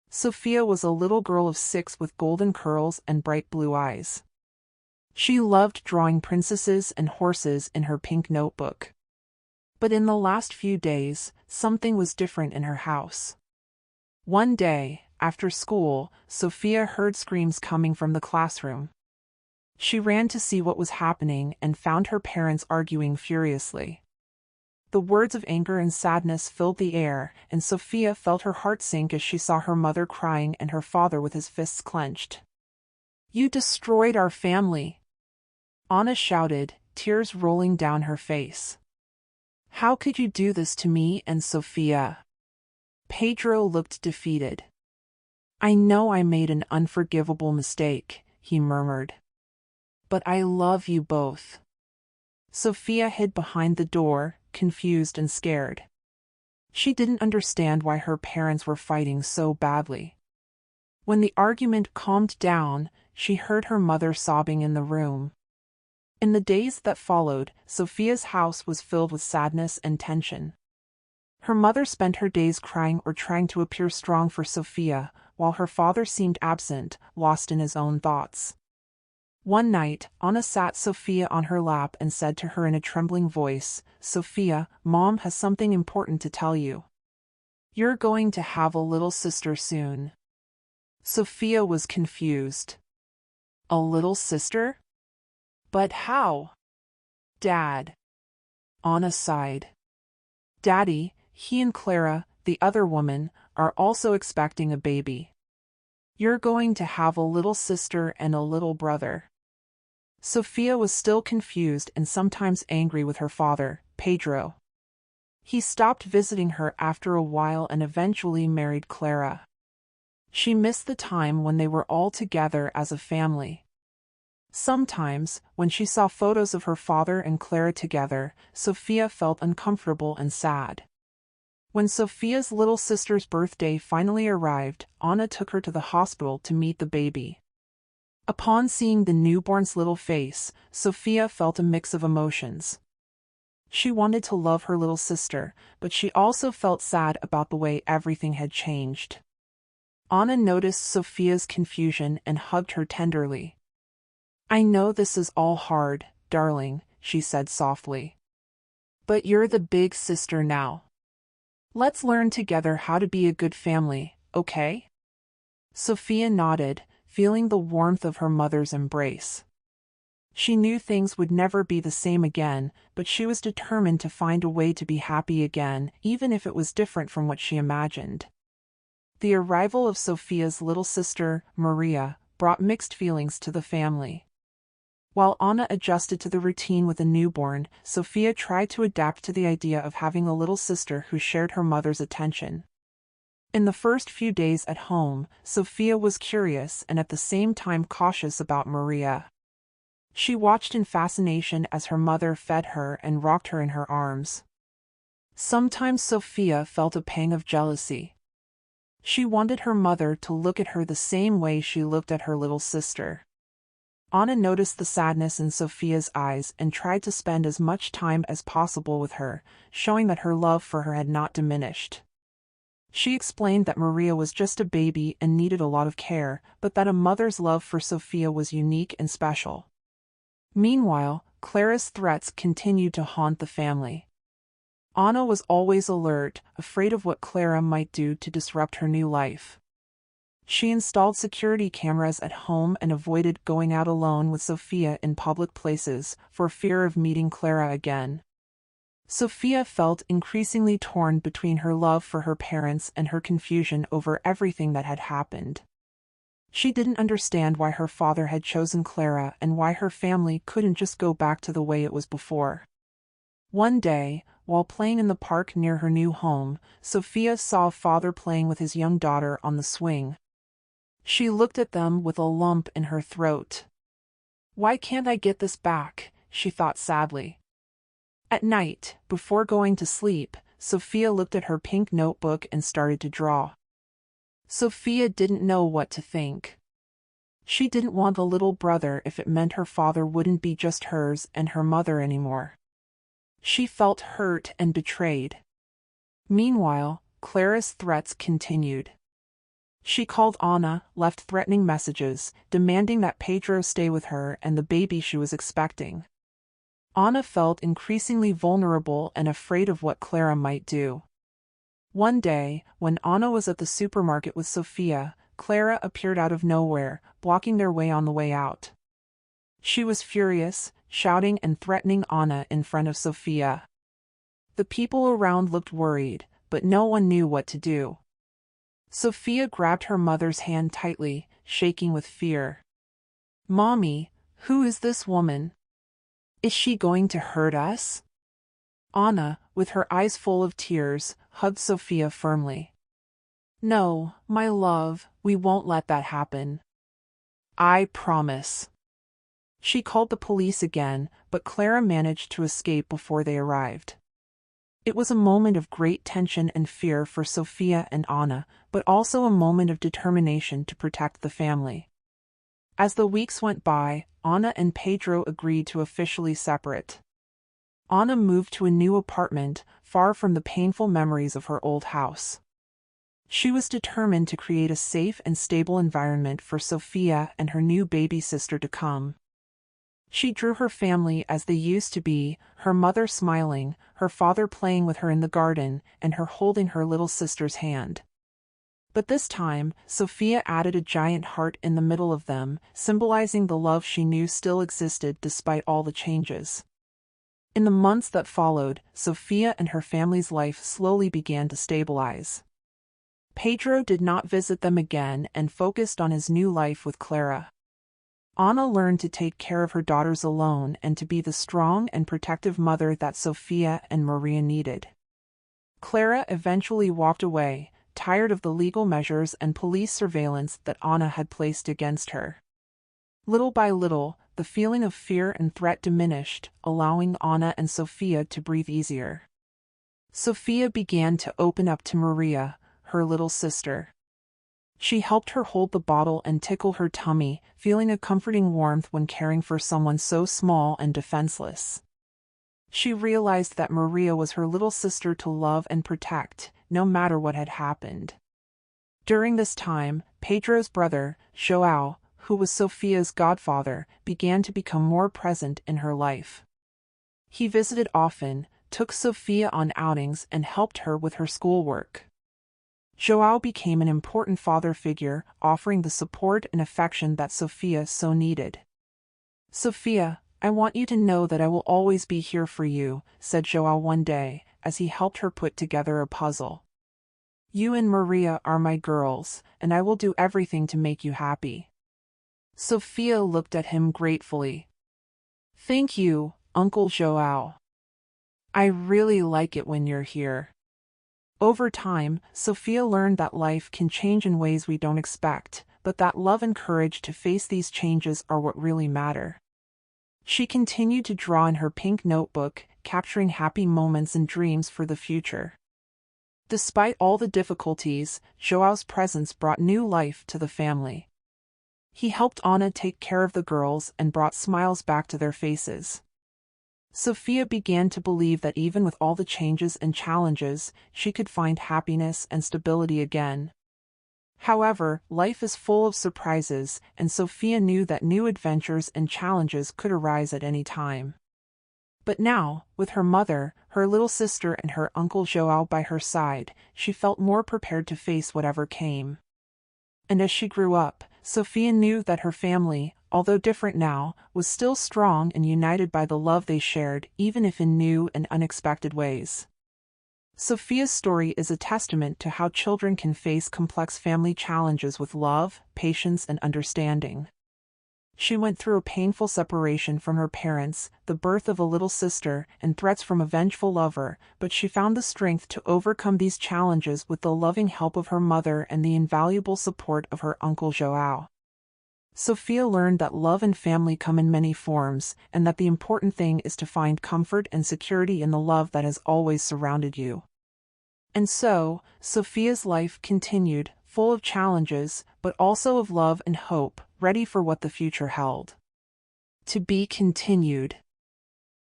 Sofia was a little girl of 6 with golden curls and bright blue eyes. She loved drawing princesses and horses in her pink notebook. But in the last few days, something was different in her house. One day, after school, Sofia heard screams coming from the classroom. She ran to see what was happening and found her parents arguing furiously. The words of anger and sadness filled the air, and Sofia felt her heart sink as she saw her mother crying and her father with his fists clenched. "You destroyed our family!" Anna shouted, tears rolling down her face. "How could you do this to me and Sofia?" Pedro looked defeated. "I know I made an unforgivable mistake," he murmured. "But I love you both." Sofia hid behind the door, confused and scared. She didn't understand why her parents were fighting so badly. When the argument calmed down, she heard her mother sobbing in the room. In the days that followed, Sofia's house was filled with sadness and tension. Her mother spent her days crying or trying to appear strong for Sofia, while her father seemed absent, lost in his own thoughts. One night, Anna sat Sofia on her lap and said to her in a trembling voice, "Sofia, Mom has something important to tell you. You're going to have a little sister soon." Sofia was confused. "A little sister? But how?" "Dad." Anna sighed. "Daddy, he and Clara, the other woman, are also expecting a baby. You're going to have a little sister and a little brother." Sofia was still confused and sometimes angry with her father, Pedro. He stopped visiting her after a while and eventually married Clara. She missed the time when they were all together as a family. Sometimes, when she saw photos of her father and Clara together, Sofia felt uncomfortable and sad. When Sofia's little sister's birthday finally arrived, Anna took her to the hospital to meet the baby. Upon seeing the newborn's little face, Sofia felt a mix of emotions. She wanted to love her little sister, but she also felt sad about the way everything had changed. Anna noticed Sofia's confusion and hugged her tenderly. "I know this is all hard, darling," she said softly. "But you're the big sister now. Let's learn together how to be a good family, okay?" Sofia nodded, feeling the warmth of her mother's embrace. She knew things would never be the same again, but she was determined to find a way to be happy again, even if it was different from what she imagined. The arrival of Sofia's little sister, Maria, brought mixed feelings to the family. While Anna adjusted to the routine with a newborn, Sofia tried to adapt to the idea of having a little sister who shared her mother's attention. In the first few days at home, Sofia was curious and at the same time cautious about Maria. She watched in fascination as her mother fed her and rocked her in her arms. Sometimes Sofia felt a pang of jealousy. She wanted her mother to look at her the same way she looked at her little sister. Anna noticed the sadness in Sofia's eyes and tried to spend as much time as possible with her, showing that her love for her had not diminished. She explained that Maria was just a baby and needed a lot of care, but that a mother's love for Sofia was unique and special. Meanwhile, Clara's threats continued to haunt the family. Anna was always alert, afraid of what Clara might do to disrupt her new life. She installed security cameras at home and avoided going out alone with Sofia in public places, for fear of meeting Clara again. Sofia felt increasingly torn between her love for her parents and her confusion over everything that had happened. She didn't understand why her father had chosen Clara and why her family couldn't just go back to the way it was before. One day, while playing in the park near her new home, Sofia saw a father playing with his young daughter on the swing. She looked at them with a lump in her throat. "Why can't I get this back?" she thought sadly. At night, before going to sleep, Sofia looked at her pink notebook and started to draw. Sofia didn't know what to think. She didn't want a little brother if it meant her father wouldn't be just hers and her mother anymore. She felt hurt and betrayed. Meanwhile, Clara's threats continued. She called Anna, left threatening messages, demanding that Pedro stay with her and the baby she was expecting. Anna felt increasingly vulnerable and afraid of what Clara might do. One day, when Anna was at the supermarket with Sofia, Clara appeared out of nowhere, blocking their way on the way out. She was furious, shouting and threatening Anna in front of Sofia. The people around looked worried, but no one knew what to do. Sofia grabbed her mother's hand tightly, shaking with fear. "Mommy, who is this woman? Is she going to hurt us?" Anna, with her eyes full of tears, hugged Sofia firmly. "No, my love, we won't let that happen. I promise." She called the police again, but Clara managed to escape before they arrived. It was a moment of great tension and fear for Sofia and Anna, but also a moment of determination to protect the family. As the weeks went by, Anna and Pedro agreed to officially separate. Anna moved to a new apartment, far from the painful memories of her old house. She was determined to create a safe and stable environment for Sofia and her new baby sister to come. She drew her family as they used to be, her mother smiling, her father playing with her in the garden, and her holding her little sister's hand. But this time, Sofia added a giant heart in the middle of them, symbolizing the love she knew still existed despite all the changes. In the months that followed, Sofia and her family's life slowly began to stabilize. Pedro did not visit them again and focused on his new life with Clara. Anna learned to take care of her daughters alone and to be the strong and protective mother that Sofia and Maria needed. Clara eventually walked away, tired of the legal measures and police surveillance that Anna had placed against her. Little by little, the feeling of fear and threat diminished, allowing Anna and Sofia to breathe easier. Sofia began to open up to Maria, her little sister. She helped her hold the bottle and tickle her tummy, feeling a comforting warmth when caring for someone so small and defenseless. She realized that Maria was her little sister to love and protect, no matter what had happened. During this time, Pedro's brother, João, who was Sofia's godfather, began to become more present in her life. He visited often, took Sofia on outings and helped her with her schoolwork. João became an important father figure, offering the support and affection that Sofia so needed. "Sofia, I want you to know that I will always be here for you," said João one day, as he helped her put together a puzzle. "You and Maria are my girls, and I will do everything to make you happy." Sofia looked at him gratefully. "Thank you, Uncle João. I really like it when you're here." Over time, Sofia learned that life can change in ways we don't expect, but that love and courage to face these changes are what really matter. She continued to draw in her pink notebook, capturing happy moments and dreams for the future. Despite all the difficulties, João's presence brought new life to the family. He helped Anna take care of the girls and brought smiles back to their faces. Sofia began to believe that even with all the changes and challenges, she could find happiness and stability again. However, life is full of surprises, and Sofia knew that new adventures and challenges could arise at any time. But now, with her mother, her little sister and her Uncle João by her side, she felt more prepared to face whatever came. And as she grew up, Sofia knew that her family, although different now, was still strong and united by the love they shared, even if in new and unexpected ways. Sofia's story is a testament to how children can face complex family challenges with love, patience, and understanding. She went through a painful separation from her parents, the birth of a little sister, and threats from a vengeful lover, but she found the strength to overcome these challenges with the loving help of her mother and the invaluable support of her Uncle João. Sofia learned that love and family come in many forms, and that the important thing is to find comfort and security in the love that has always surrounded you. And so, Sofia's life continued, full of challenges, but also of love and hope, ready for what the future held. To be continued.